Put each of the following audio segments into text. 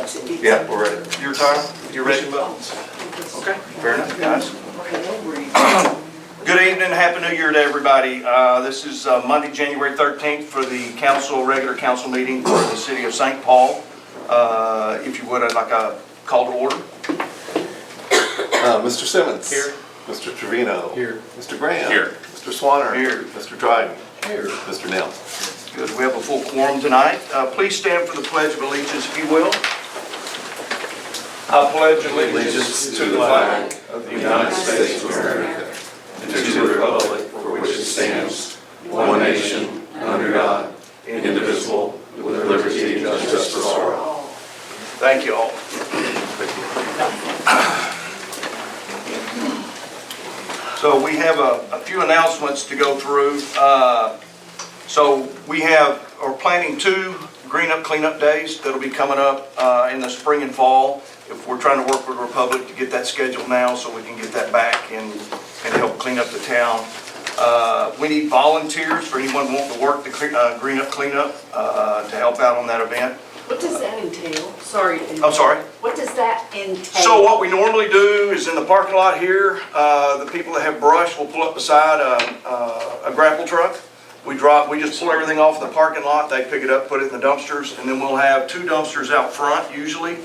Absolutely. Yeah, we're ready. Your time? You ready? Okay, fair enough, guys. Good evening, Happy New Year to everybody. This is Monday, January 13th for the regular council meeting for the city of St. Paul. If you would, I'd like a call to order. Mr. Simmons. Here. Mr. Trevino. Here. Mr. Graham. Here. Mr. Swanner. Here. Mr. Dryden. Here. Mr. Nell. Good, we have a full quorum tonight. Please stand for the Pledge of Allegiance, if you will. I pledge allegiance to the flag of the United States of America and to the republic for which it stands, one nation, under God, indivisible, with liberty and justice for all. Thank you all. So we have a few announcements to go through. So we are planning 2 green up cleanup days that'll be coming up in the spring and fall. If we're trying to work with Republic to get that scheduled now so we can get that back and help clean up the town. We need volunteers for anyone wanting to work the green up cleanup to help out on that event. What does that entail? Sorry. I'm sorry? What does that entail? So what we normally do is in the parking lot here, the people that have brush will pull up beside a grapple truck. We just pull everything off the parking lot, they pick it up, put it in the dumpsters, and then we'll have 2 dumpsters out front usually.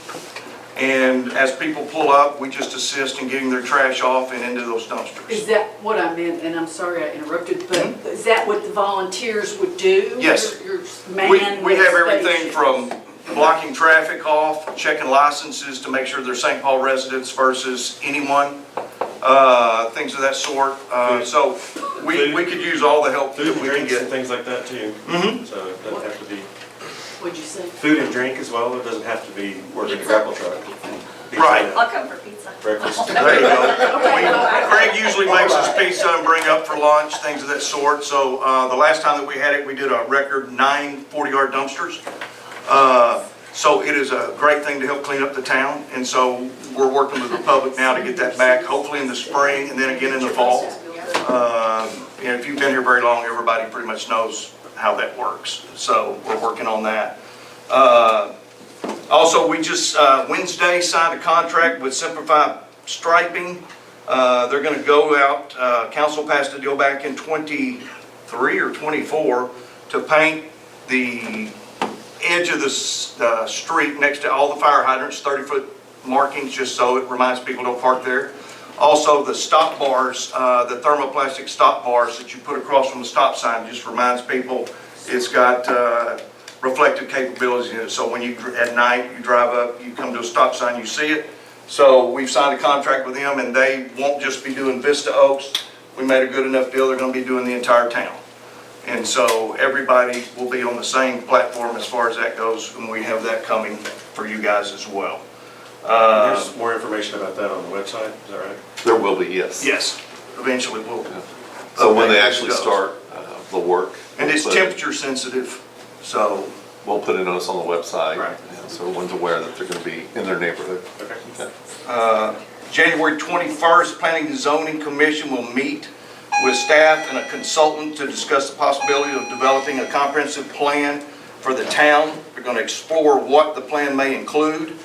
And as people pull up, we just assist in getting their trash off and into those dumpsters. Is that what I meant? And I'm sorry I interrupted, but is that what the volunteers would do? Yes. Your We man have everything station? from blocking traffic off, checking licenses to make sure they're St. Paul residents versus anyone, things of that sort. So we could use all the help Food that and we can drinks and get. things like that too. Mhm. So it doesn't have to be What'd you say? food and drink as well. It doesn't have to be working a grapple truck. Pizza, Right. I'll come for pizza. Breakfast. There you go. Craig usually makes us pizza and bring up for lunch, things of that sort. So the last time that we had it, we did a record 9 40-yard dumpsters. So it is a great thing to help clean up the town. And so we're working with Republic now to get that back, hopefully in the spring and then again in the fall. And if you've been here very long, everybody pretty much knows how that works. So we're working on that. Also, we just Wednesday signed a contract with Simplify Striping. They're going to go out, council passed a deal back in 23 or 24 to paint the edge of the street next to all the fire hydrants, 30-foot markings, just so it reminds people don't park there. Also, the stop bars, the thermoplastic stop bars that you put across from the stop sign, just reminds people it's got reflective capabilities in it. So when at night you drive up, you come to a stop sign, you see it. So we've signed a contract with them, and they won't just be doing Vista Oaks. We made a good enough deal. They're going to be doing the entire town. And so everybody will be on the same platform as far as that goes, and we have that coming for you guys as well. There's more information about that on the website. Is that right? There will be, yes. Yes, eventually we'll. So when they update actually as it goes. start the work. And it's we'll put- temperature sensitive, so. We'll put a notice on the website. Right. So everyone's aware that they're going to be in their neighborhood. Okay. January 21st, Planning and Zoning Commission will meet with staff and a consultant to discuss the possibility of developing a comprehensive plan for the town. They're going to explore what the plan may include.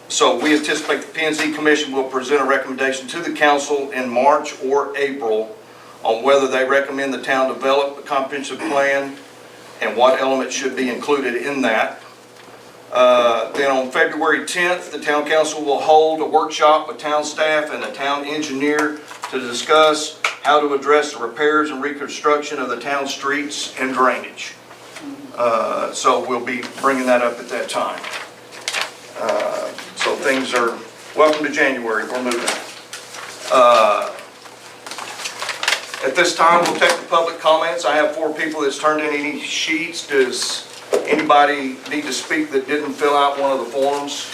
So we anticipate the P&Z Commission will present a recommendation to the council in March or April on whether they recommend the town develop a comprehensive plan and what elements should be included in that. Then on February 10th, the town council will hold a workshop with town staff and the town engineer to discuss how to address the repairs and reconstruction of the town streets and drainage. So we'll be bringing that up at that time. So things are, welcome to January, we're moving. At this time, we'll take the public comments. I have 4 people that's turned in any sheets. Does anybody need to speak that didn't fill out one of the forms?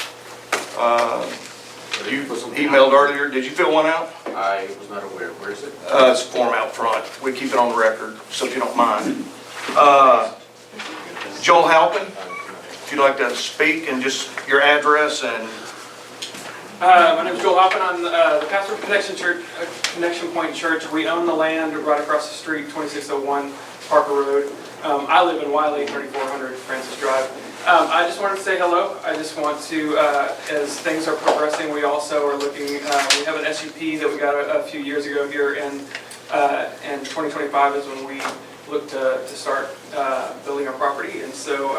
You emailed earlier. Did you fill one out? I was not aware. Where is it? It's a form out front. We keep it on the record, so if you don't mind. Joel Halpin, if you'd like to speak and just your address and. My name is Joel Hoppin. I'm the pastor of Connection Point Church. We own the land right across the street, 2601 Parker Road. I live in Wiley, 3400 Francis Drive. I just wanted to say hello. I just want to, as things are progressing, we also are looking, we have an SUP that we got a few years ago here, and 2025 is when we look to start building our property. And so,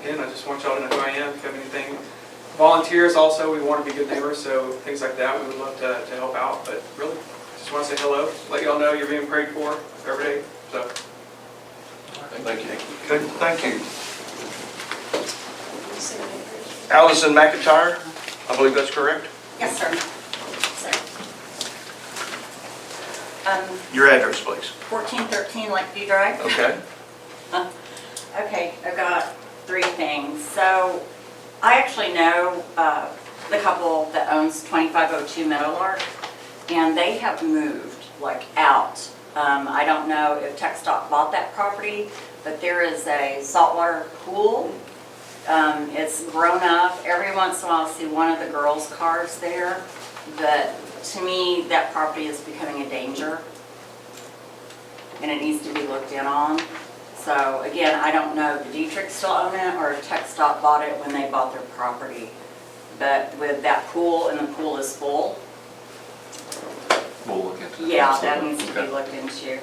again, I just want y'all to know who I am. If you have anything, volunteers also, we want to be good neighbors, so things like that, we would love to help out. But really, just want to say hello, let y'all know you're being prayed for every day. So, Thank you. Good, thank you. Allison McIntyre, I believe that's correct? Yes, sir. Your address, please. 1413 Lakeview Drive. Okay. Okay, I've got 3 things. So I actually know the couple that owns 2502 Meadowlark, and they have moved like out. I don't know if TechStop bought that property, but there is a saltwater pool. It's grown up. Every once in a while I see one of the girls' cars there, but to me that property is becoming a danger and it needs to be looked in on. So again, I don't know if the Dietrichs still own it or if TechStop bought it when they bought their property. But with that pool, and the pool is full, We'll look into it. yeah, that Absolutely. needs to be Okay. looked into.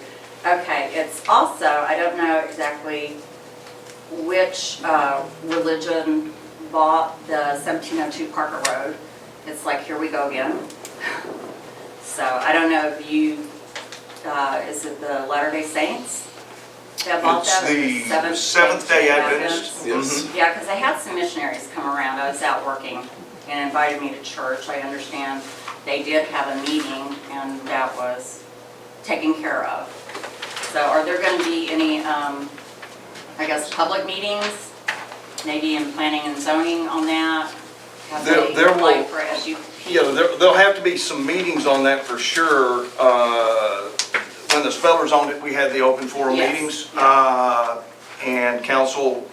Okay, it's also, I don't know exactly which religion bought the 1702 Parker Road. It's like, here we go again. So I don't know if you, is it the Latter-day Saints that bought It's that? the Seventh-day Adventists. Yes. Mhm. Yeah, because they had some missionaries come around. I was out working and invited me to church. I understand they did have a meeting and that was taken care of. So are there going to be any, I guess, public meetings, maybe in planning and zoning on that? Have they There will- applied for SUP? Yeah, there'll have to be some meetings on that for sure. When the spellers owned it, we had the open forum Yes. meetings. And council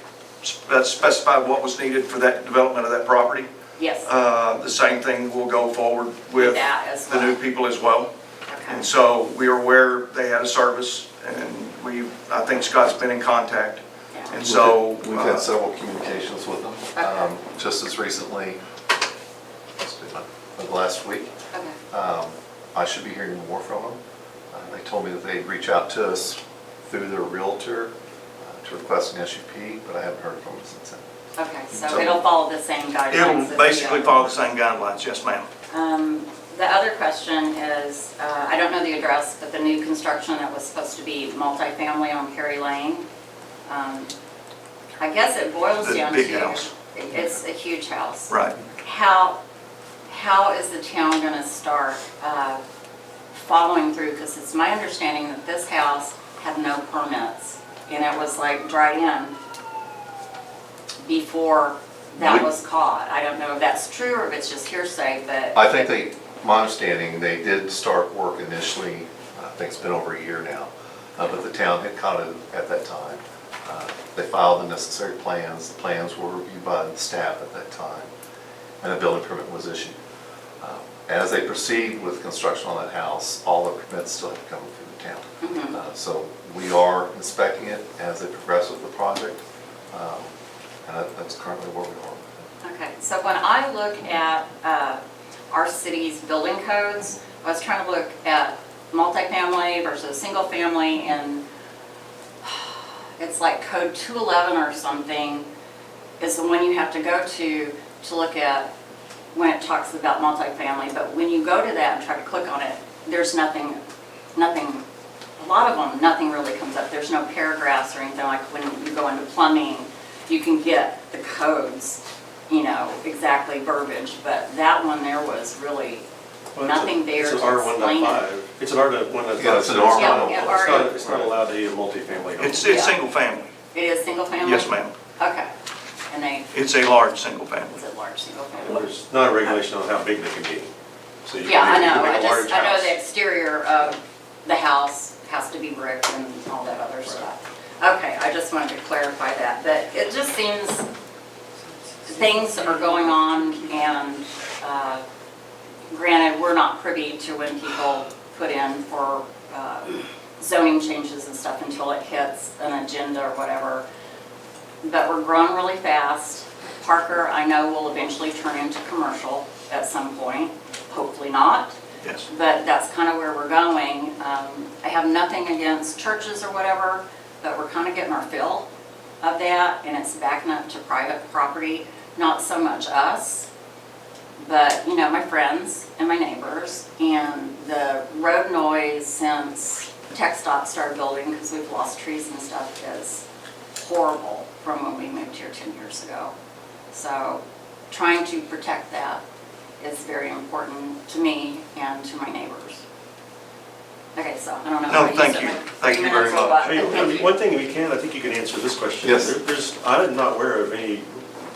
specified what was needed for that development of that property. Yes, The same thing will go forward with that as the well. new people as well. Okay. And so we are aware they had a service, and I think Scott's been in contact. Yeah. And so, We've had several communications with them, Okay. just as recently, last week. Okay. I should be hearing more from them. They told me that they'd reach out to us through their realtor to request an SUP, but I haven't heard from them since then. Okay, so So- it'll follow the same guidelines. as it'll the basically other follow one. the same guidelines, yes, ma'am. The other question is, I don't know the address, but the new construction that was supposed to be multifamily on Perry Lane. I guess it boils The down to. big house. It's a huge house. Right. How is the town gonna start following through? Because it's my understanding that this house had no permits and it was like dried in before that was caught. I don't know if that's true or if it's just hearsay, but. I think my understanding, they did start work initially, I think it's been over a year now, but the town had caught it at that time. They filed the necessary plans, the plans were reviewed by the staff at that time, and a building permit was issued. As they proceed with construction on that house, all the permits still have to come through the town. So we are inspecting it as they progress with the project, and that's currently where we are. Okay, so when I look at our city's building codes, I was trying to look at multifamily versus single family, and it's like code 211 or something is the one you have to go to look at when it talks about multifamily. But when you go to that and try to click on it, there's nothing, a lot of them, nothing really comes up. There's no paragraphs or anything. Like when you go into plumbing, you can get the codes, you know, exactly verbiage, but that one there was really nothing there It's to an explain it. R1.5. It's an R1.5. Yeah, it's an so R1. Yeah, It's not allowed to be a multifamily home. It's Yeah. single family. It is single family? Yes, ma'am. Okay. And It's a large single family. is it large single And family? there's not a regulation on how big they can be. So you Yeah, I can know, make a large I know house. the exterior of the house has to be brick and all that other stuff. Okay, I just wanted to clarify that, but it just seems things are going on, and granted, we're not privy to when people put in for zoning changes and stuff until it hits an agenda or whatever. but we're growing really fast. Parker, I know, will eventually turn into commercial at some point, hopefully not. Yes. But that's kind of where we're going. I have nothing against churches or whatever, but we're kind of getting our fill of that, and it's backing up to private property. Not so much us, but, you know, my friends and my neighbors. And the road noise since TxDOT started building, because we've lost trees and stuff, is horrible from when we moved here 10 years ago. So trying to protect that is very important to me and to my neighbors. Okay, so I don't know. No, how to use thank it, you. like Thank 3 you very minutes or much. what, but thank you. One thing we can, I think you can answer this question. Yes. I'm not aware of any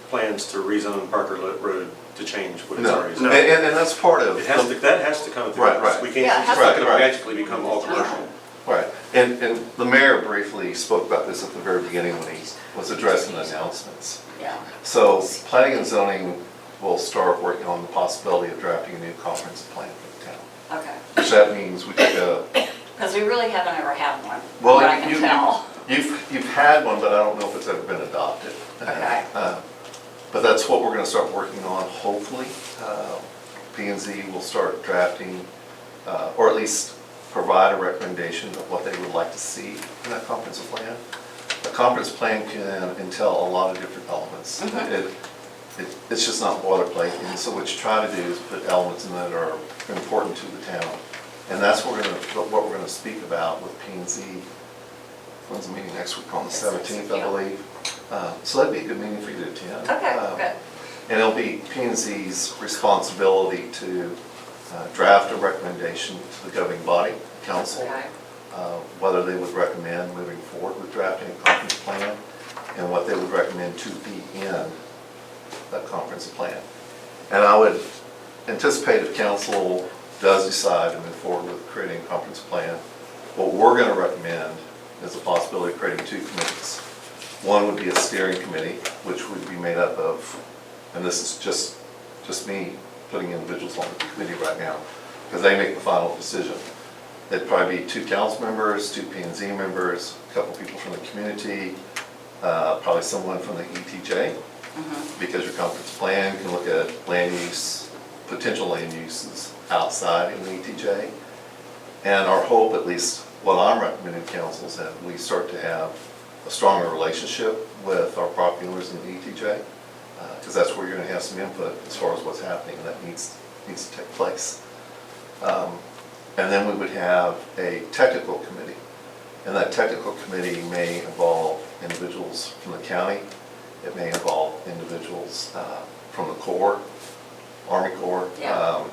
plans to rezone Parker Road to change what it's No, already and, zoned. and that's part of. That has to come through Right, us. right. We Yeah, it can't, has it's not to- gonna right. magically become all commercial. Right, and the mayor briefly spoke about this at the very beginning when he was addressing the announcements. Yeah, So planning and zoning will start working on the possibility of drafting a new comprehensive plan for the town. okay. Which that means we could go, Because we really haven't ever had one, well, what I can tell. you've had one, but I don't know if it's ever been adopted. Okay. But that's what we're gonna start working on, hopefully. P and Z will start drafting, or at least provide a recommendation of what they would like to see in that comprehensive plan. A comprehensive plan can entail a lot of different elements. It's just not boilerplate, and so what you try to do is put elements in that are important to the town. And that's what we're gonna speak about with P and Z. When's the meeting next week? On the 17th, I believe. So that'd be a good meeting for you to attend. Okay, good. And it'll be P and Z's responsibility to draft a recommendation to the governing body, council, Okay. whether they would recommend moving forward with drafting a comprehensive plan, and what they would recommend to be in that comprehensive plan. And I would anticipate if council does decide to move forward with creating a comprehensive plan, what we're going to recommend is the possibility of creating 2 committees. One would be a steering committee, which would be made up of, and this is just me putting individuals on the committee right now, because they make the final decision. It'd probably be 2 council members, 2 P and Z members, a couple people from the community, probably someone from the ETJ, because your comprehensive plan can look at land use, potential land uses outside in the ETJ. And our hope, at least what I'm recommending to council, is that we start to have a stronger relationship with our property owners in the ETJ, because that's where you're going to have some input as far as what's happening, and that needs to take place. And then we would have a technical committee, and that technical committee may involve individuals from the county. It may involve individuals from the Corps, Army Corps, Yeah.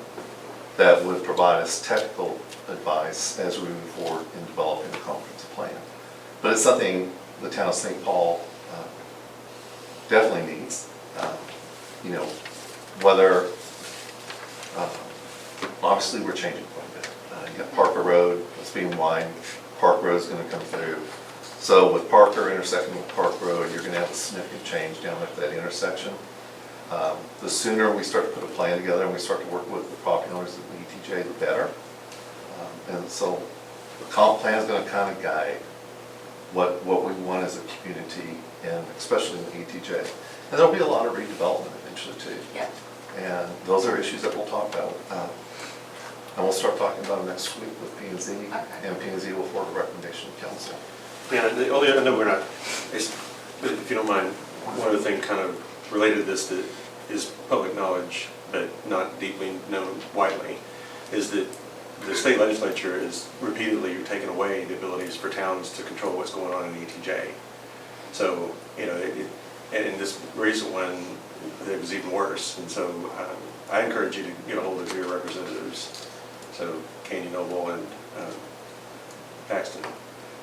that would provide us technical advice as we move forward in developing the comprehensive plan. But it's something the town of St. Paul definitely needs. You know, whether, obviously we're changing quite a bit. You got Parker Road, it's being widened, Park Road's gonna come through. So with Parker intersecting with Park Road, you're gonna have a significant change down at that intersection. The sooner we start to put a plan together and we start to work with the property owners of the ETJ, the better. And so the comp plan is gonna kind of guide what we want as a community, and especially in the ETJ. And there'll be a lot of redevelopment eventually too. Yeah. And those are issues that we'll talk about. And we'll start talking about them next week with P and Z. Okay. And P and Z will forward a recommendation to council. Yeah, the only, I know we're not, but if you don't mind, one other thing kind of related to this that is public knowledge, but not deeply known widely, is that the state legislature is repeatedly taking away the abilities for towns to control what's going on in the ETJ. So, you know, and in this recent one, it was even worse. And so I encourage you to get a hold of your representatives, so Candy Noble and Paxton,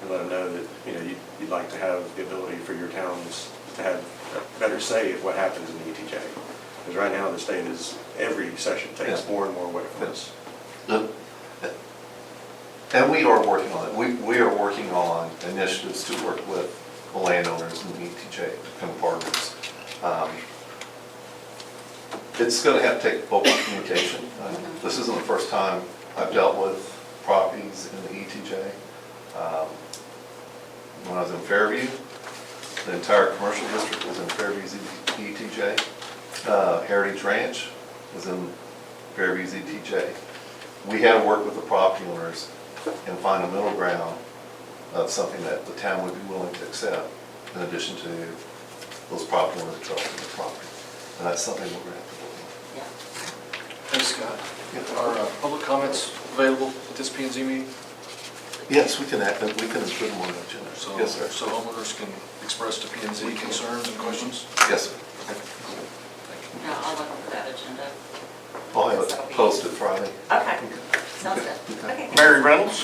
and let them know that, you know, you'd like to have the ability for your towns to have a better say of what happens in the ETJ. Because right now, the state is, every session takes Yeah. more and more away from us. And we are working on it. We are working on initiatives to work with the landowners in the ETJ to become partners. It's going to have to take open communication. This isn't the first time I've dealt with properties in the ETJ. When I was in Fairview, The entire commercial district was in Fairview's ETJ. Heritage Ranch was in Fairview's ETJ. We had to work with the property owners and find a middle ground of something that the town would be willing to accept in addition to those property owners developing the property. And that's something we're going to have to work Thanks, Scott. Are public comments available at this P and Z meeting? on. Yes, we can put them on the agenda. So, Yes, sir. so homeowners can express to P and Z concerns and questions? Yes, sir. Yeah, I'll look over that agenda. I'll have it posted Friday. Okay, sounds good. Okay. Mary Reynolds?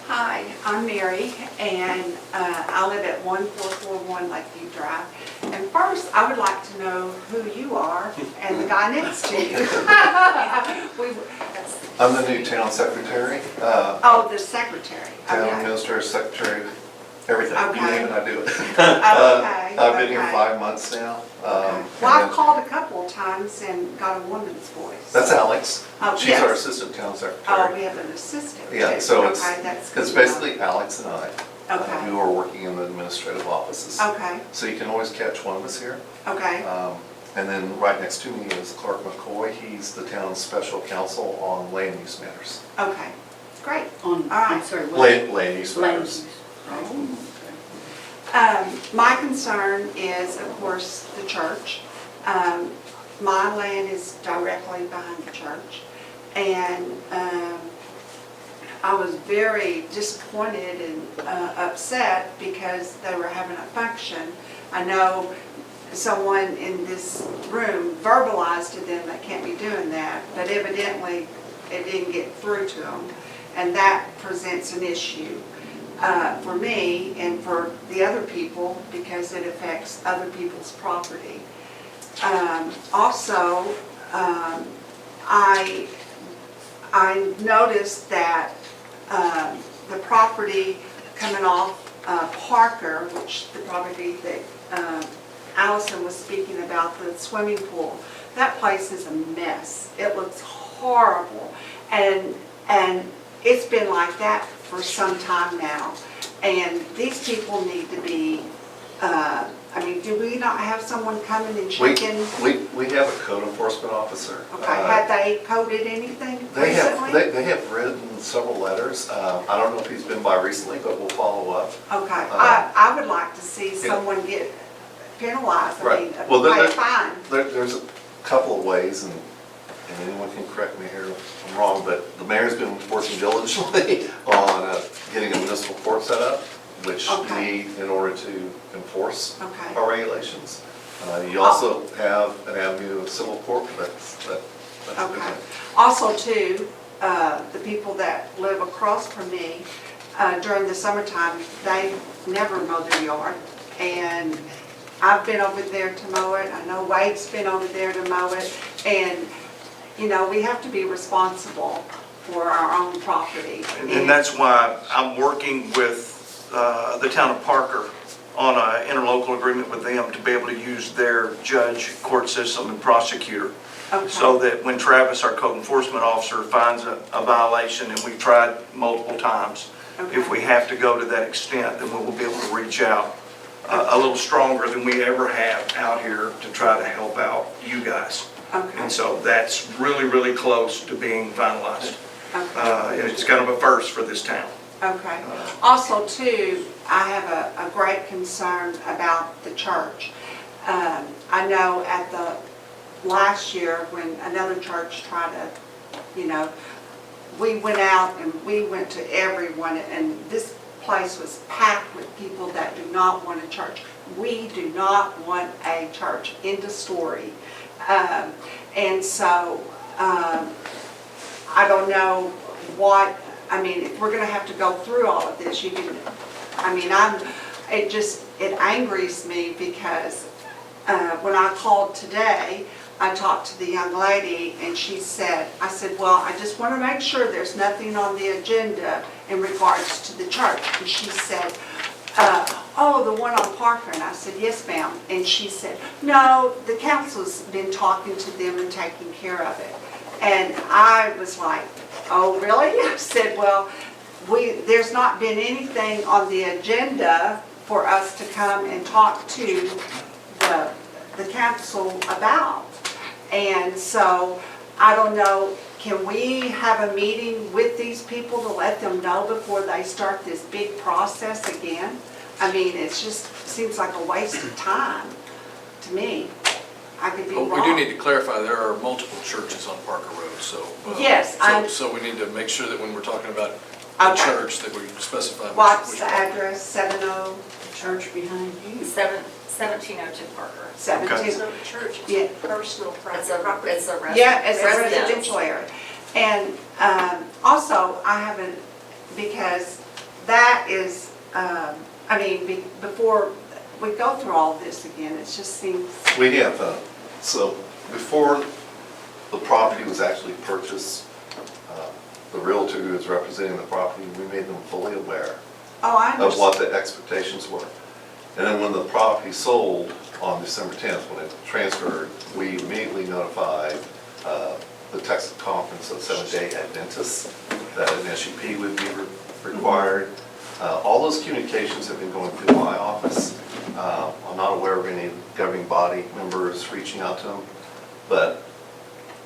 Hi, I'm Mary, and I live at 1441 Lakeview Drive. And first, I would like to know who you are and the guy next to you. I'm the new town secretary. Oh, the secretary. Town Okay. administrator, secretary, everything. You Okay. name it, I do it. Okay, I've been here okay. 5 months now. Well, and I've called a couple of times and got a woman's voice. That's Alex. Oh, She's yes. our assistant town Oh, secretary. we have an assistant. Yeah, too. so Okay, that's it's good. basically Alex and I Okay. who are working in the administrative offices. Okay, So you can always catch one of us here. okay, And then right next to me is Clark McCoy. He's the town's special counsel on land use matters. okay, great. On, All right. I'm sorry, what? Land use Land matters. use. Oh, My concern is, of course, the church. My land is directly behind the church, and I was very disappointed and upset because they were having a function. I know someone in this room verbalized to them they can't be doing that, but evidently it didn't get through to them, and that presents an issue for me and for the other people because it affects other people's property. Also, I noticed that the property coming off Parker, which the property that Allison was speaking about, the swimming pool, that place is a mess. It looks horrible, and it's been like that for some time now. And these people need to be, I mean, do we not have someone coming and checking? We have a code enforcement officer. Okay, have they coded anything They have, recently? they have written several letters. I don't know if he's been by recently, but we'll follow up. Okay, I would like to see yeah. someone get penalized, I Right. mean, Well, pay a fine. There's a couple of ways, and anyone can correct me here if I'm wrong, but the mayor's been working diligently on getting a municipal court set up, which we Okay. need in order to enforce Okay. our regulations. You also have an avenue of civil court, that's a good Okay. thing. Also too, the people that live across from me, during the summertime, they never mow their yard. And I've been over there to mow it, I know Wade's been over there to mow it, and, you know, we have to be responsible for our own property. And that's why I'm working with the town of Parker on an interlocal agreement with them to be able to use their judge, court system, and prosecutor. Okay. So that when Travis, our code enforcement officer, finds a violation, and we've tried multiple times, Okay. if we have to go to that extent, then we will be able to reach out a little stronger than we ever have out here to try to help out you guys. Okay. And so that's really, really close to being finalized. Okay. It's kind of a first for this town. Okay. Also, too, I have a great concern about the church. I know at the last year when another church tried to, you know, we went out and we went to everyone, and this place was packed with people that do not want a church. We do not want a church, end of story. And so, I don't know what, I mean, if we're gonna have to go through all of this, you can, I mean, it angers me because when I called today, I talked to the young lady and she said, I said, well, I just want to make sure there's nothing on the agenda in regards to the church. And she said, oh, the one on Parker. And I said, yes, ma'am. And she said, no, the council's been talking to them and taking care of it. And I was like, oh, really? I said, well, there's not been anything on the agenda for us to come and talk to the council about. And so, I don't know, can we have a meeting with these people to let them know before they start this big process again? I mean, it's just, seems like a waste of time to me. I could be But wrong. we do need to clarify, there are multiple churches on Parker Road, so. Yes, So we need to make sure that when we're talking about Okay. the church, that we specify. What's which the address? 70 Church behind you. 1702 Parker. 17? It's not a church, Yeah. it's a personal It's private a, property. it's a residence. Yeah, it's a residence. residential area. And also, I haven't, because that is, I mean, before we go through all this again, it just seems, We have, so before the property was actually purchased, the realtor who was representing the property, we made them fully aware oh, I of understand. what the expectations were. And then when the property sold on December 10th, when it transferred, we immediately notified the Texas Conference of Seventh-day Adventists that an SUP would be required. All those communications have been going through my office. I'm not aware of any governing body members reaching out to them, but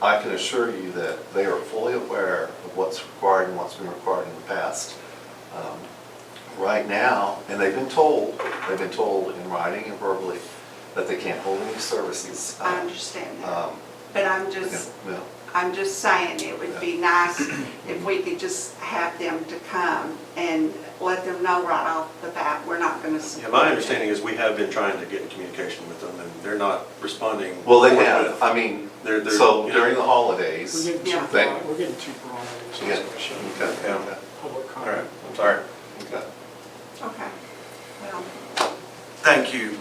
I can assure you that they are fully aware of what's required and what's been required in the past. Right now, and they've been told in writing and verbally, that they can't hold any services. I understand that. Um, But yeah. I'm just saying, it would be nice if we could just have them to come and let them know right off the bat, we're not gonna. Yeah, my understanding is we have been trying to get in communication with them, and they're not responding. Well, they forthwith. have, I mean, They're- so you know- during the holidays. We're getting too Yeah. broad, we're getting too broad. in Yeah. this discussion. Okay, yeah, Public All right, comment. I'm sorry. okay. Okay, well, Thank you.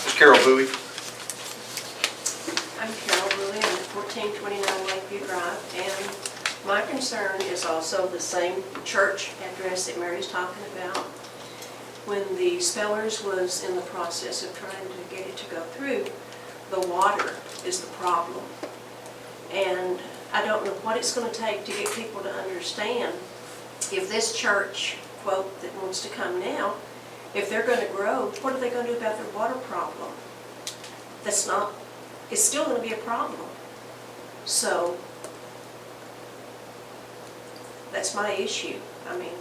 Ms. Carol Bowie? I'm Carol Lilly, I'm at 1429 Lakeview Drive, and my concern is also the same church address that Mary's talking about. When the Spellers was in the process of trying to get it to go through, the water is the problem. And I don't know what it's going to take to get people to understand if this church, quote, that wants to come now, if they're going to grow, what are they going to do about their water problem? That's not, it's still going to be a problem. So that's my issue. I mean,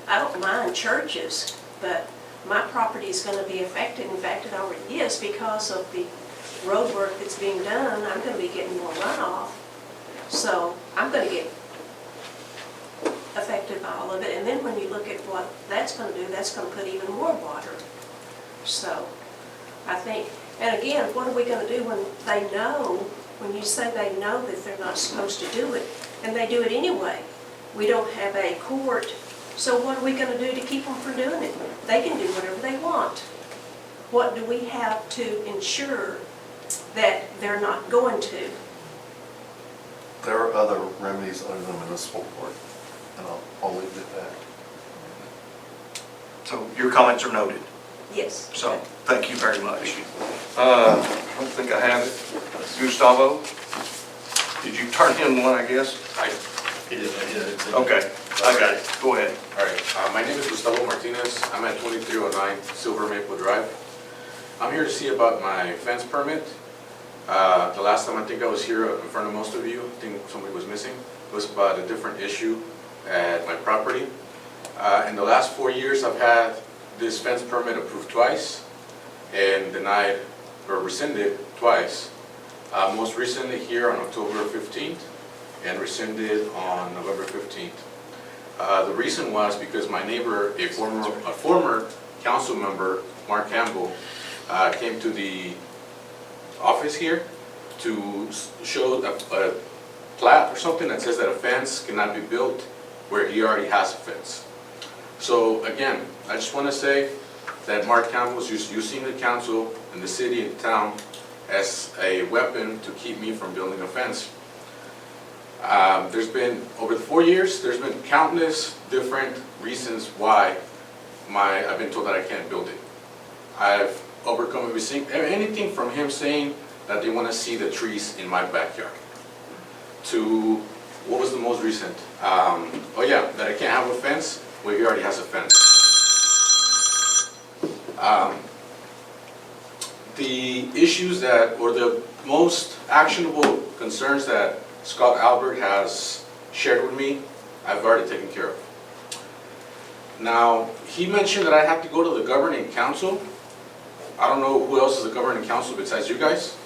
I don't mind churches, but my property is going to be affected. In fact, it already is because of the road work that's being done. I'm going to be getting more runoff. So I'm going to get affected by all of it. And then when you look at what that's going to do, that's going to put even more water. So I think, and again, what are we going to do when they know, when you say they know that they're not supposed to do it, and they do it anyway? We don't have a court, so what are we going to do to keep them from doing it? They can do whatever they want. What do we have to ensure that they're not going to? There are other remedies other than municipal court, and I'll leave it at that. So your comments are noted. Yes. So, thank you very much. I don't think I have it. Gustavo, did you turn in one, I guess? I did. Okay, I got it. Go ahead. All right, my name is Gustavo Martinez. I'm at 2309 Silver Maple Drive. I'm here to see about my fence permit. The last time I think I was here in front of most of you, I think somebody was missing. It was about a different issue at my property. In the last 4 years, I've had this fence permit approved twice and denied or rescinded twice. Most recently here on October 15th and rescinded on November 15th. The reason was because my neighbor, a former council member, Mark Campbell, came to the office here to show a plat or something that says that a fence cannot be built where he already has a fence. So again, I just want to say that Mark Campbell is using the council and the city and the town as a weapon to keep me from building a fence. There's been, over the 4 years, there's been countless different reasons why I've been told that I can't build it. I've overcome anything from him saying that they want to see the trees in my backyard, to What was the most recent? Oh yeah, that I can't have a fence, well, he already has a fence. The issues that, or the most actionable concerns that Scott Albert has shared with me, I've already taken care of. Now, he mentioned that I have to go to the governing council. I don't know who else is the governing council besides you guys.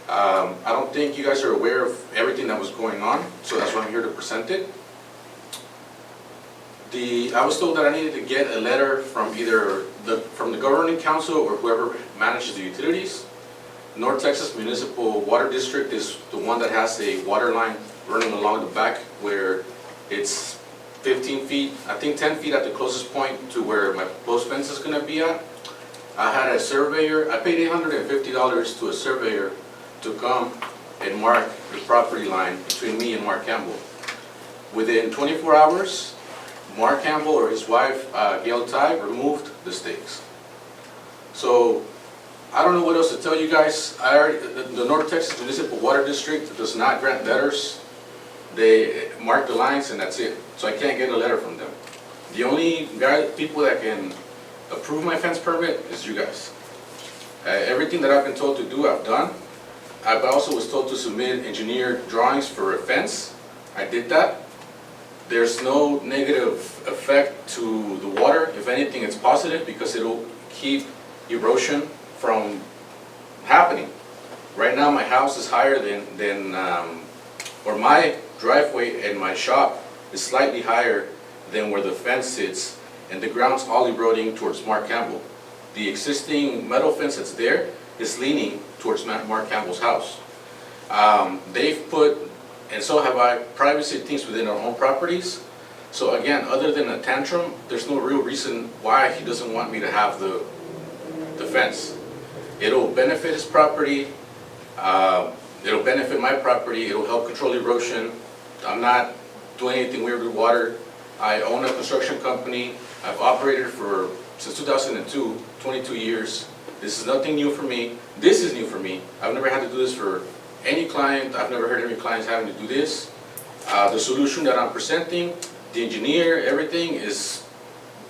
I don't think you guys are aware of everything that was going on, so that's why I'm here to present it. I was told that I needed to get a letter from either from the governing council or whoever manages the utilities. North Texas Municipal Water District is the one that has a water line running along the back where it's 15 feet, I think 10 feet at the closest point to where my post fence is gonna be at. I had a surveyor, I paid $850 to a surveyor to come and mark the property line between me and Mark Campbell. Within 24 hours, Mark Campbell or his wife, Gail Ty, removed the stakes. So, I don't know what else to tell you guys. The North Texas Municipal Water District does not grant letters. They mark the lines and that's it. So I can't get a letter from them. The only people that can approve my fence permit is you guys. Everything that I've been told to do, I've done. I also was told to submit engineered drawings for a fence. I did that. There's no negative effect to the water. If anything, it's positive because it'll keep erosion from happening. Right now, my house is higher or my driveway and my shop is slightly higher than where the fence sits, and the ground's all eroding towards Mark Campbell. The existing metal fence that's there is leaning towards Mark Campbell's house. They've put, and so have I, privacy things within our own properties. So again, other than a tantrum, there's no real reason why he doesn't want me to have the fence. It'll benefit his property, it'll benefit my property, it'll help control erosion. I'm not doing anything weird with water. I own a construction company. I've operated since 2002, 22 years. This is nothing new for me. This is new for me. I've never had to do this for any client. I've never heard any clients having to do this. The solution that I'm presenting, the engineer, everything is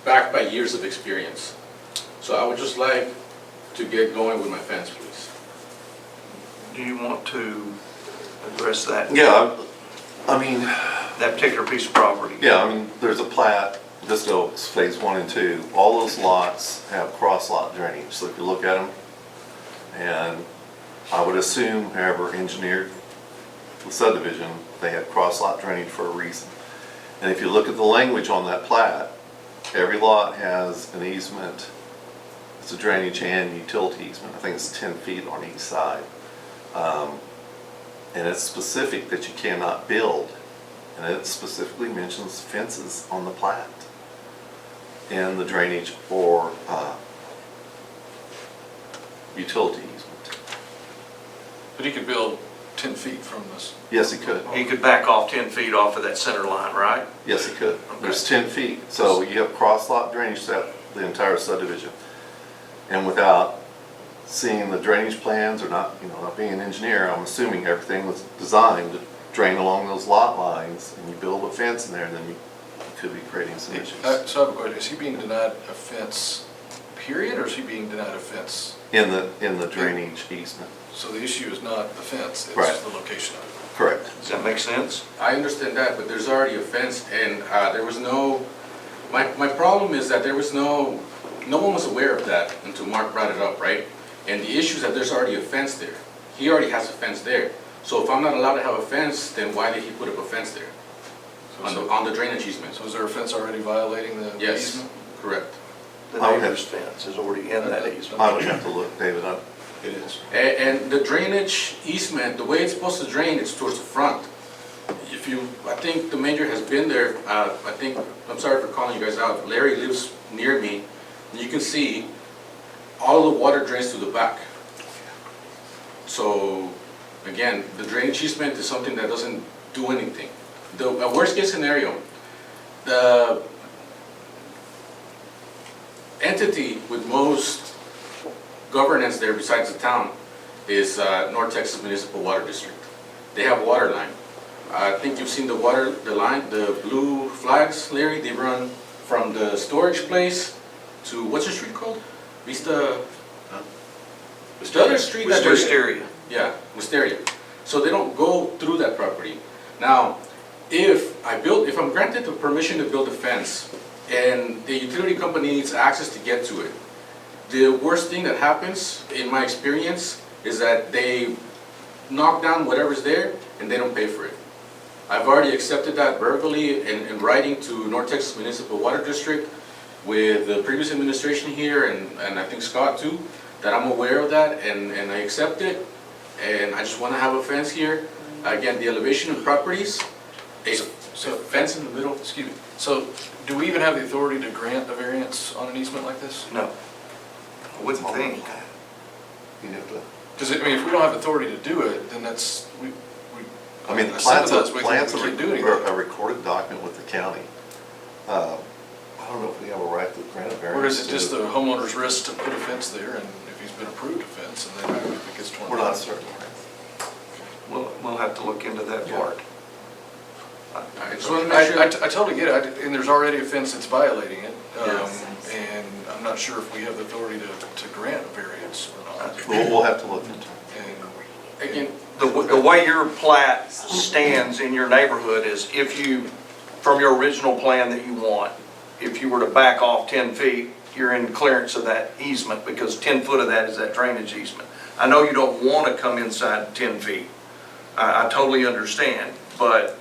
backed by years of experience. So I would just like to get going with my fence, please. Do you want to address that? Yeah, I mean, That particular piece of property? yeah, I mean, there's a plat, Vista Oaks, phase 1 and 2. All those lots have cross-lot drainage, so if you look at them, and I would assume whoever engineered the subdivision, they had cross-lot drainage for a reason. And if you look at the language on that plat, every lot has an easement. It's a drainage and utility easement. I think it's 10 feet on each side. And it's specific that you cannot build. And it specifically mentions fences on the plat and the drainage or utility easement. But he could build 10 feet from this. Yes, he could. He could back off 10 feet off of that center line, right? Yes, he could. There's 10 feet. So you have cross-lot drainage throughout the entire subdivision. And without seeing the drainage plans or not being an engineer, I'm assuming everything was designed to drain along those lot lines, and you build a fence in there, and then you could be creating some issues. So I have a question, is he being denied a fence, period, or is he being denied a fence? In the drainage easement. So the issue is not the fence, it's Right. the location of it. Correct. Does that make sense? I understand that, but there's already a fence, and there was no, my problem is that there was no one was aware of that until Mark brought it up, right? And the issue is that there's already a fence there. He already has a fence there. So if I'm not allowed to have a fence, then why did he put up a fence there? On the drainage easement? So is there a fence already violating the Yes, easement? correct. The I would neighbor's fence is already in that easement. I would have to look, David, up. It is. And the drainage easement, the way it's supposed to drain, it's towards the front. I think the major has been there, I'm sorry for calling you guys out, Larry lives near me, and you can see all the water drains to the back. So, again, the drainage easement is something that doesn't do anything. The worst case scenario, the entity with most governance there besides the town is North Texas Municipal Water District. They have a water line. I think you've seen the water, the line, the blue flags, Larry, they run from the storage place to, what's the street called? Vista? The other street that. Wisteria. Yeah, Wisteria. So they don't go through that property. Now, if I'm granted the permission to build a fence and the utility company needs access to get to it, the worst thing that happens, in my experience, is that they knock down whatever's there and they don't pay for it. I've already accepted that verbally in writing to North Texas Municipal Water District with the previous administration here and I think Scott too, that I'm aware of that and I accept it. And I just want to have a fence here. Again, the elevation of properties, a fence in the middle. Excuse me, so do we even have the authority to grant a variance on an easement like this? No. I wouldn't think. You have to, Because, I mean, if we don't have authority to do it, then that's, I mean, the some of plans, those we plans can't do are anything. a recorded document with the county. I don't know if we have a right to grant a variance. Or is it just to- the homeowner's risk to put a fence there, and if he's been approved a fence, and then if it gets torn down? We're not certain. We'll have to look into that part. I just want to make sure. I totally get it, and there's already a fence that's violating it. Yes. And I'm not sure if we have the authority to grant a variance or not. We'll have to look into it. And Again, The way your plat stands in your neighborhood is if you, from your original plan that you want, if you were to back off 10 feet, you're in clearance of that easement because 10 foot of that is that drainage easement. I know you don't want to come inside 10 feet. I totally understand, but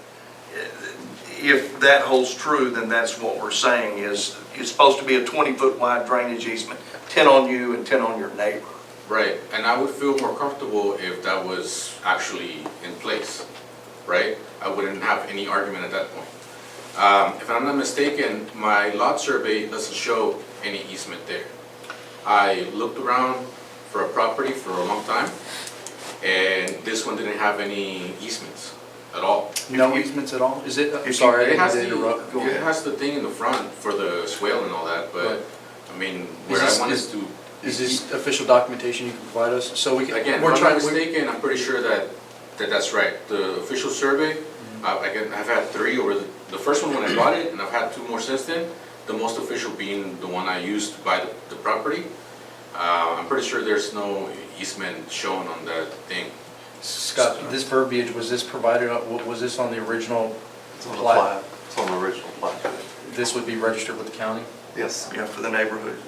if that holds true, then that's what we're saying is it's supposed to be a 20-foot wide drainage easement, 10 on you and 10 on your neighbor. right, and I would feel more comfortable if that was actually in place, right? I wouldn't have any argument at that point. If I'm not mistaken, my lot survey doesn't show any easement there. I looked around for a property for a long time, and this one didn't have any easements at all. No easements at all? Is it, If you- sorry, I it has didn't mean to the- interrupt. Go It ahead. has the thing in the front for the swale and all that, but, I mean, where I this- wanted is- to. Is this official documentation you can provide us? So we can, Again, we're if I'm trying, not mistaken, I'm pretty sure that's right. The official survey, I've had 3 over the first one when I bought it, and I've had 2 more since then. The most official being the one I used to buy the property. I'm pretty sure there's no easement shown on that thing. Scott, this verbiage, was this provided, was this on the original It's on the plat? plat, it's on the original plat. This would be registered with the county? Yes. Yeah, for the neighborhood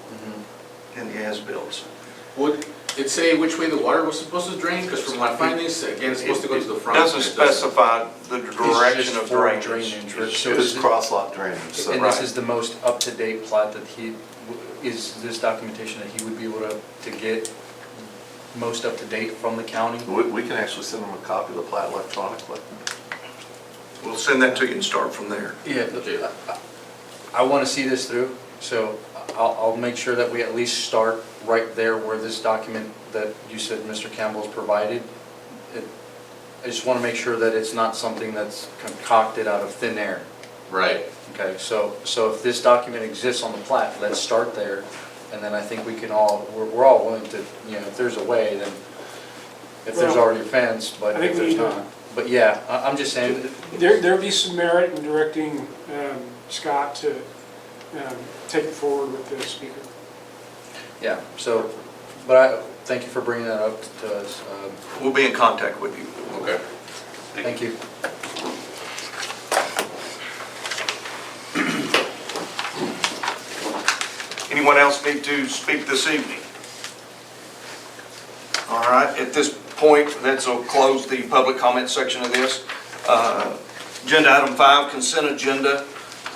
and the as-bills. Would it say which way the water was supposed to drain? Because from my findings, again, it's supposed to go to the front. Doesn't and it doesn't. specify the direction It's of just for drainage. Rich. So It's is it- cross-lot drainage, so. And this is the most up-to-date plat that is this documentation that he would be able to get most up-to-date from the county? We can actually send them a copy of the plat electronically. We'll send that to you and start from there. Yeah, I want to see this through, so I'll make sure that we at least start right there where this document that you said Mr. Campbell's provided. I just want to make sure that it's not something that's concocted out of thin air. Right. Okay, so if this document exists on the plat, let's start there, and then I think we can all, we're all willing to, you know, if there's a way, then, if there's Well, already a fence, but I think if we there's need to- not. But yeah, I'm just saying, There'd be some merit in directing Scott to take it forward with the speaker. yeah, so, but I, thank you for bringing that up to us. We'll be in contact with you. Okay. Thank you. Anyone else need to speak this evening? All right, at this point, that'll close the public comment section of this. Agenda item 5, consent agenda,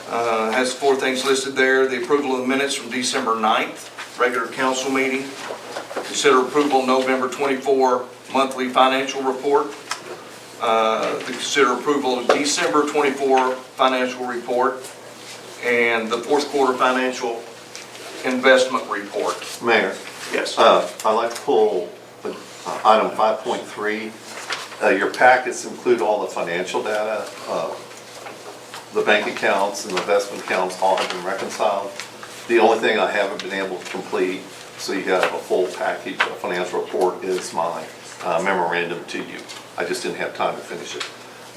has 4 things listed there. The approval of the minutes from December 9th, regular council meeting. Consider approval of November 24 monthly financial report. Consider approval of December 24 financial report and the 4th quarter financial investment report. Mayor, Yes. I'd like to pull item 5.3. Your packets include all the financial data. The bank accounts and the investment accounts all have been reconciled. The only thing I haven't been able to complete, so you have a full package, a financial report, is my memorandum to you. I just didn't have time to finish it.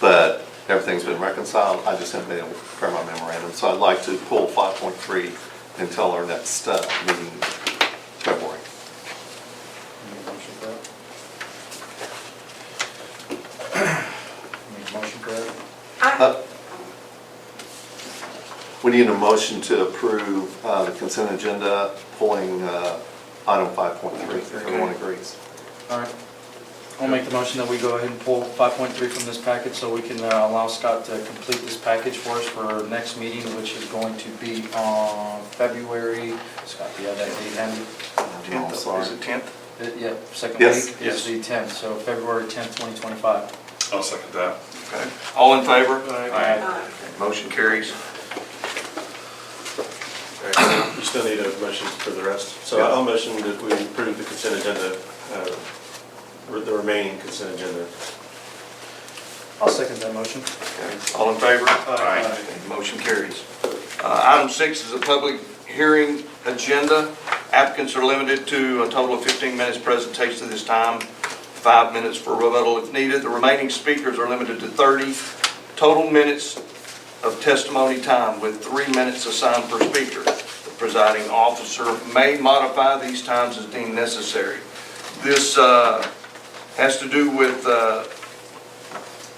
But Everything's been reconciled, I just haven't been able to prepare my memorandum. So I'd like to pull 5.3 until our next meeting in February. Need a motion for that? Need a motion for that? We need a motion to approve the consent agenda, pulling item 5.3, if everyone agrees. All right. I'll make the motion that we go ahead and pull 5.3 from this package so we can allow Scott to complete this package for us for our next meeting, which is going to be on February. Scott, do you have that date handy? 10th, sorry. is it 10th? Yeah, second Yes. week is the 10th, so February 10th, 2025. I'll second that. Okay. All in favor? Aye. Motion carries. You still need a motion for the rest. So I'll motion that we approve the consent agenda, the remaining consent agenda. I'll second that motion. Okay. All in favor? Aye. Motion carries. Item 6 is a public hearing agenda. Applicants are limited to a total of 15 minutes presentation at this time, 5 minutes for rebuttal if needed. The remaining speakers are limited to 30 total minutes of testimony time with 3 minutes assigned per speaker. The presiding officer may modify these times as deemed necessary. This has to do with,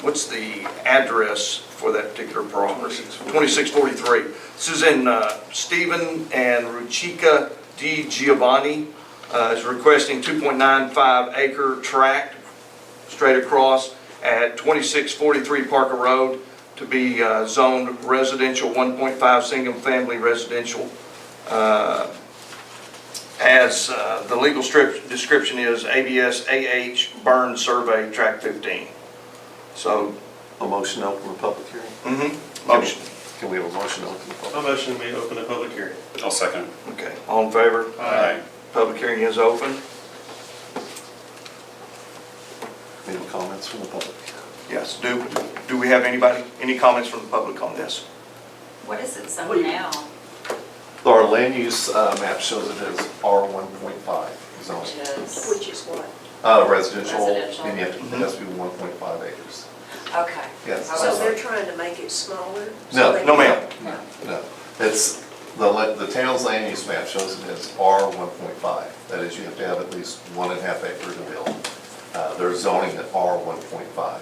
what's the address for that particular property? 2643. This is in Stephen and Ruchika Di Giovanni is requesting 2.95 acre tract straight across at 2643 Parker Road to be zoned residential, 1.5 single family residential. As the legal description is ABS AH Burn Survey Tract 15. So, A motion to open the public hearing? motion. Can we have a motion to open the public? I'll motion we open a public hearing. I'll second. Okay, all in favor? Aye. Public hearing is open. Any comments from the public? Yes, do we have any comments from the public on this? What is it zoned now? Our land use map shows it as R1.5 zone. Which is, Which is what? Residential, Residential. and it has to be 1.5 acres. okay. Yes. So they're trying to make it smaller? No, so no, they- ma'am. No, it's, the town's land use map shows it as R1.5. That is, you have to have at least 1.5 acre to build. They're zoning at R1.5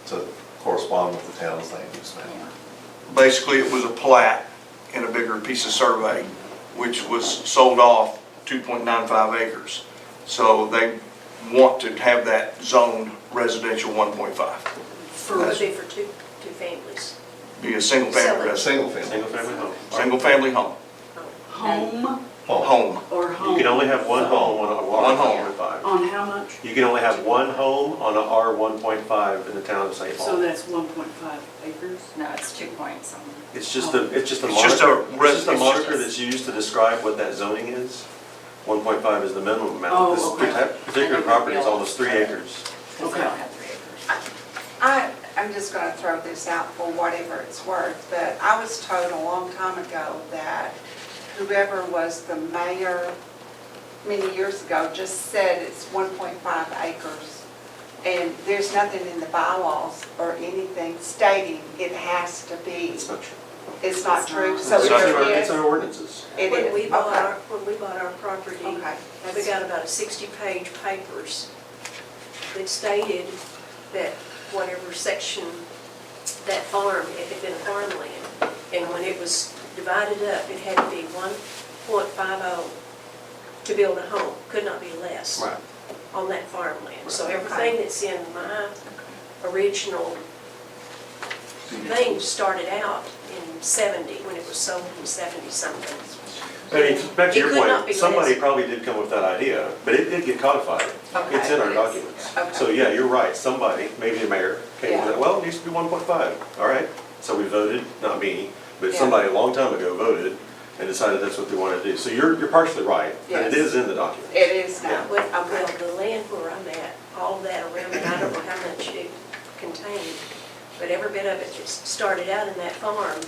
to correspond with the town's land use map. Basically, it was a plat in a bigger piece of survey, which was sold off 2.95 acres. So they want to have that zoned residential 1.5. For, would be for two families. Be a single family residence, Single family. Single family home. single family home. Home Home. or You home? can only have one home on a One home. R1.5. On how much? You can only have one home on a R1.5 in the town of St. So Paul. that's 1.5 acres? No, it's 2 point something. It's just a It's just a marker, it's just a it's marker just- that's used to describe what that zoning is. 1.5 is the minimum amount. Oh, This okay. particular property is almost 3 acres. Because they don't have 3 acres. I'm just gonna throw this out for whatever it's worth, but I was told a long time ago that whoever was the mayor many years ago just said it's 1.5 acres. And there's nothing in the bylaws or anything stating it has to be. It's not true. It's not It's true, not. so It's not there true. is. It's in our ordinances. It When is, we bought okay. our property, Okay. we got about a 60-page papers that stated that whatever section, that farm, it had been farmland. And when it was divided up, it had to be 1.50 to build a home, could not be less Right. on that farmland. So everything that's in my original thing started out in 70, when it was sold in 70-something. I mean, back to It your could not point, be somebody less. probably did come with that idea, but it did get codified. Okay. It's in our documents. Okay. So yeah, you're right, somebody, maybe the mayor, came with Yeah. it, well, it needs to be 1.5, all right? So we voted, not me, but Yeah. somebody a long time ago voted and decided that's what they wanted to do. So you're partially right, but it Yes. is in the documents. It is now. Yeah. Well, the land where I'm at, all that around it, I don't know how much it contained, but every bit of it just started out in that farm.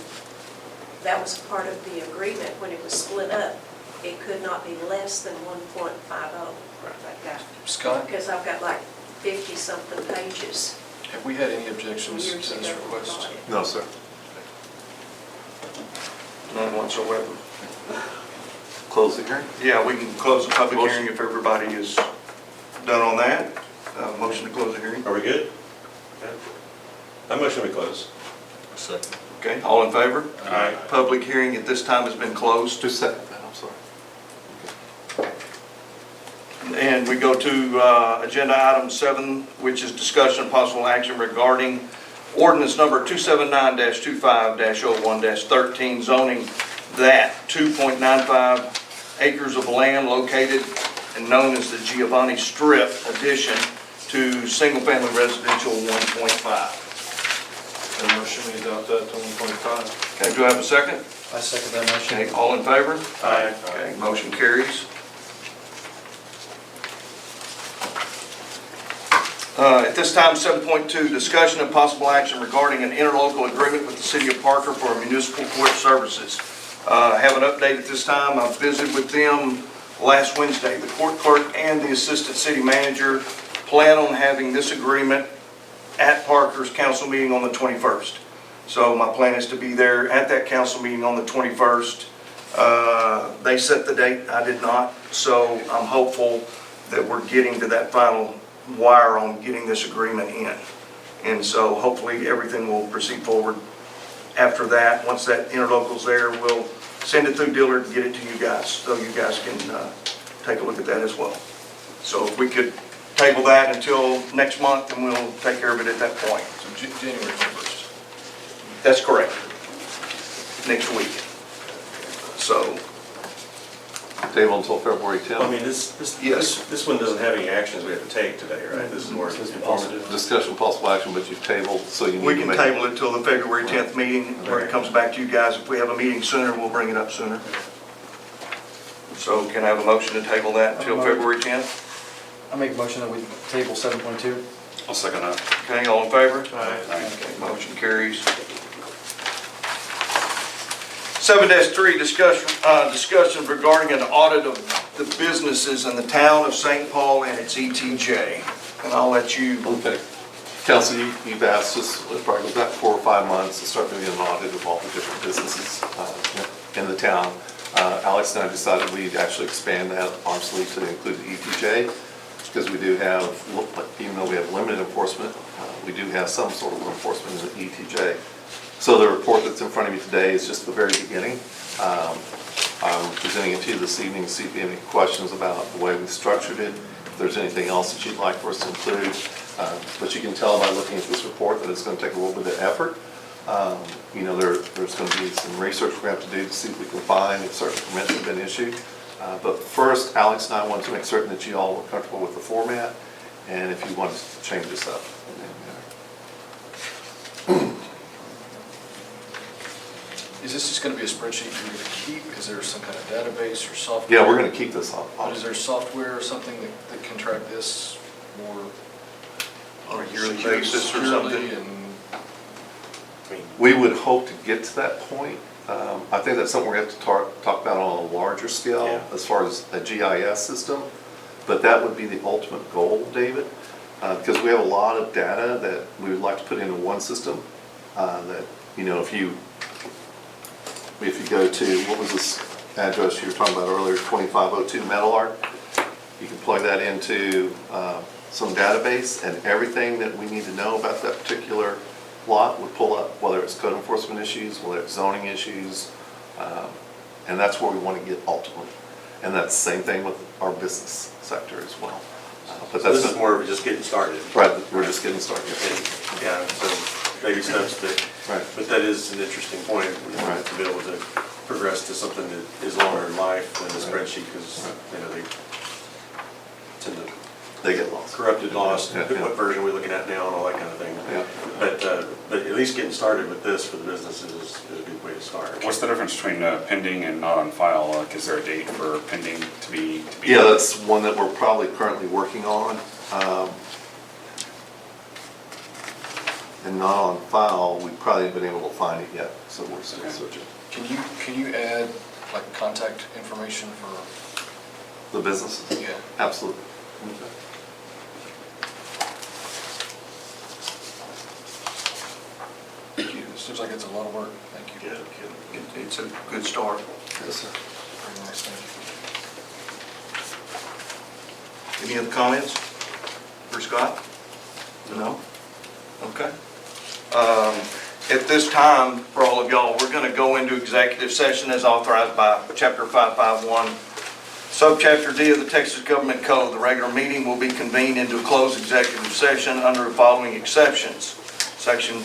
That was part of the agreement when it was split up. It could not be less than 1.50, Like that. Scott? because I've got like 50-something pages. Have we had any objections to this request? No, sir. None whatsoever. Close the hearing? Yeah, we can close the public hearing if everybody is done on that. Motion to close the hearing. Are we good? Okay. I motion we close. Okay, all in favor? Aye. Public hearing at this time has been closed. Just a second, I'm sorry. And we go to agenda item 7, which is discussion of possible action regarding ordinance number 279-25-01-13, zoning that 2.95 acres of land located and known as the Giovanni Strip addition to single-family residential 1.5. A motion we adopt that to 1.5. Okay, do I have a second? I second that motion. Okay, all in favor? Aye. Okay, motion carries. At this time, 7.2, discussion of possible action regarding an interlocal agreement with the City of Parker for municipal court services. Have an update at this time. I visited with them last Wednesday. The court clerk and the assistant city manager plan on having this agreement at Parker's council meeting on the 21st. So my plan is to be there at that council meeting on the 21st. They set the date, I did not, so I'm hopeful that we're getting to that final wire on getting this agreement in. And so hopefully everything will proceed forward after that. Once that interlocal's there, we'll send it through Dillard and get it to you guys, so you guys can take a look at that as well. So if we could table that until next month, and we'll take care of it at that point. So January 1st. That's correct. Next week. So, Table until February 10th. I mean, this one doesn't have any actions we have to take today, right? This is more informative. Discussion possible action, but you've tabled, so you need we to can make. table it till the February 10th meeting, where it comes back to you guys. If we have a meeting sooner, we'll bring it up sooner. So can I have a motion to table that until February 10th? I make a motion that we table 7.2. I'll second that. Okay, all in favor? Aye. Okay, motion carries. 7-3, discussion regarding an audit of the businesses in the town of St. Paul and its ETJ. And I'll let you, Okay. Council, you've asked us, it probably goes back 4 or 5 months to start doing an audit of all the different businesses in the town. Alex and I decided we'd actually expand that honestly to include the ETJ, because we do have, even though we have limited enforcement, we do have some sort of enforcement in the ETJ. So the report that's in front of you today is just the very beginning. I'm presenting it to you this evening to see if you have any questions about the way we structured it, if there's anything else that you'd like for us to include. But you can tell by looking at this report that it's going to take a little bit of effort. You know, there's going to be some research we're going to have to do to see if we can find if certain permits have been issued. But first, Alex and I want to make certain that you all are comfortable with the format, and if you want to change this up. Is this just going to be a spreadsheet you're going to keep? Is there some kind of database or software? Yeah, we're going to keep this on. But is there software or something that can track this more on a yearly basis or securely something. and We would hope to get to that point. I think that's something we're going to have to talk about on a larger scale as far as a GIS system. But that would be the ultimate goal, David, because we have a lot of data that we would like to put into one system. That, you know, if you go to, what was this address you were talking about earlier, 2502 Metal Art, you can plug that into some database, and everything that we need to know about that particular lot would pull up, whether it's code enforcement issues, whether it's zoning issues, and that's where we want to get ultimately. And that's the same thing with our business sector as well. But So that's this is more of just getting started. right. We're just getting started. Yeah, so baby steps, Right. but that is an interesting point, Right. to be able to progress to something that is longer in life than a spreadsheet, because, you know, they tend to They get lost. corrupted, lost, Yeah, yeah. what version are we looking at now and all that kind of thing. Yeah. But at least getting started with this for the businesses is a good way to start. What's the difference between pending and not on file? Like, is there a date for pending to be? Yeah, that's one that we're probably currently working on. And not on file, we probably haven't been able to find it yet, so we're still searching. can you add like contact information for, The businesses? yeah? Absolutely. Seems like it's a lot of work. Thank you. It's a good start. Yes, sir. Very nice, thank you. Any other comments for Scott? No? Okay. At this time, for all of y'all, we're going to go into executive session as authorized by Chapter 551, Subchapter D of the Texas Government Code. The regular meeting will be convened into a closed executive session under the following exceptions. Section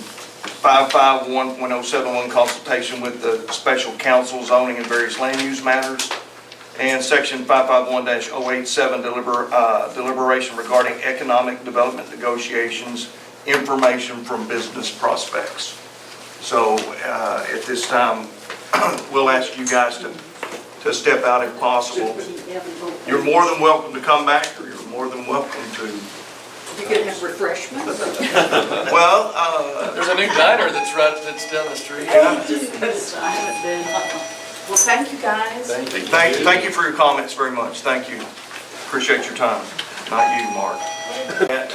551.071, consultation with the special counsel, zoning and various land use matters. And Section 551-087, deliberation regarding economic development negotiations, information from business prospects. So at this time, we'll ask you guys to step out if possible. You're more than welcome to come back, or you're more than welcome to. You gonna have refreshments? Well, There's a new diner that's down the street. I haven't been. Well, thank you, guys. thank you for your comments very much. Thank you. Appreciate your time. Not you, Mark. At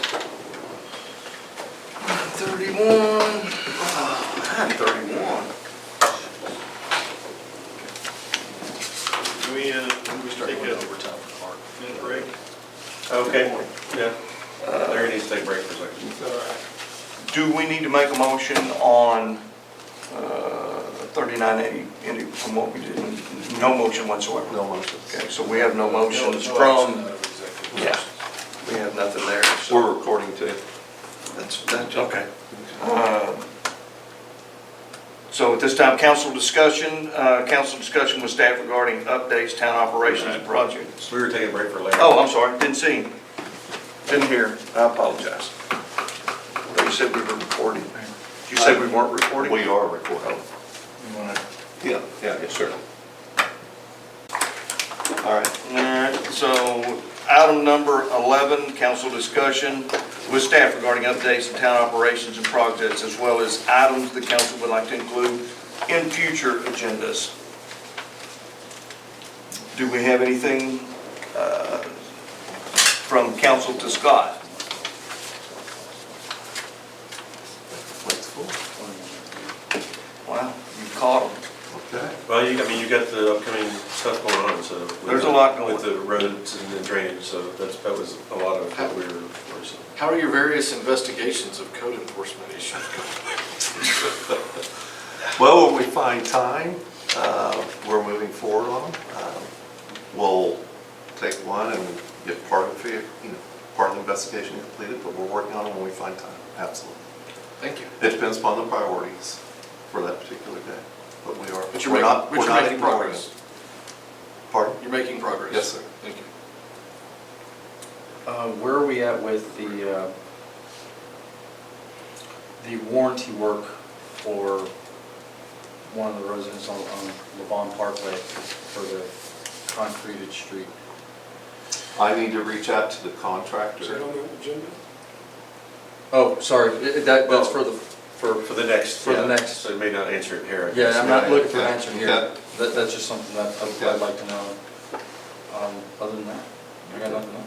9:31. 9:31. Do we Start take going a overtime for Clark. minute break? Okay, yeah. Larry needs to take a break for a second. Do we need to make a motion on 3980 from what we did? No motion whatsoever. No motions. Okay, so we have no motions No from, action out of executive yeah, session. we have nothing there. So We're recording too. that's okay. So at this time, council discussion with staff regarding updates, town operations and projects. We were taking a break for Larry. Oh, I'm sorry, didn't see him. Didn't hear. I apologize. You said we were recording. You said we weren't recording? We are recording. You wanna- Yeah, yes, sir. All right. All right, so item number 11, council discussion with staff regarding updates in town operations and projects, as well as items the council would like to include in future agendas. Do we have anything from council to Scott? Plate's full. Wow, you caught him. Okay. Well, you got the upcoming stuff going on, so. There's a lot going With the roads and the drainage, so that was a lot of what we were foreseeing. How are your various investigations of code enforcement issues going? Well, when we find time, we're moving forward on them. We'll take one and get part of it, part of the investigation completed, but we're working on it when we find time, absolutely. Thank you. It depends upon the priorities for that particular day, but we are. But you're we're not- making we're not progress. ignoring it. Pardon? You're making progress. Yes, sir. Thank you. Where are we at with the warranty work for one of the residents on Levon Parkway for the concreted street? I need to reach out to the Is that contractor. on the agenda? Oh, sorry, that's for the, For the next. For the yeah, next. So it may not answer it here. I guess. yeah, I'm not looking for an Okay. answer here. Okay. That's just something that Okay. I'd like to know. Other than that, I got nothing else.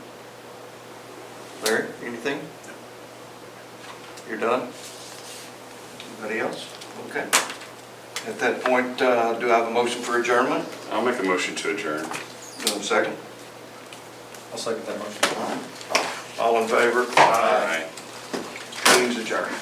Larry, anything? You're done? Anybody else? Okay. At that point, do I have a motion for adjournment? I'll make a motion to adjourn. Do I have a second? I'll second that motion. All in favor? Aye. Meeting's adjourned.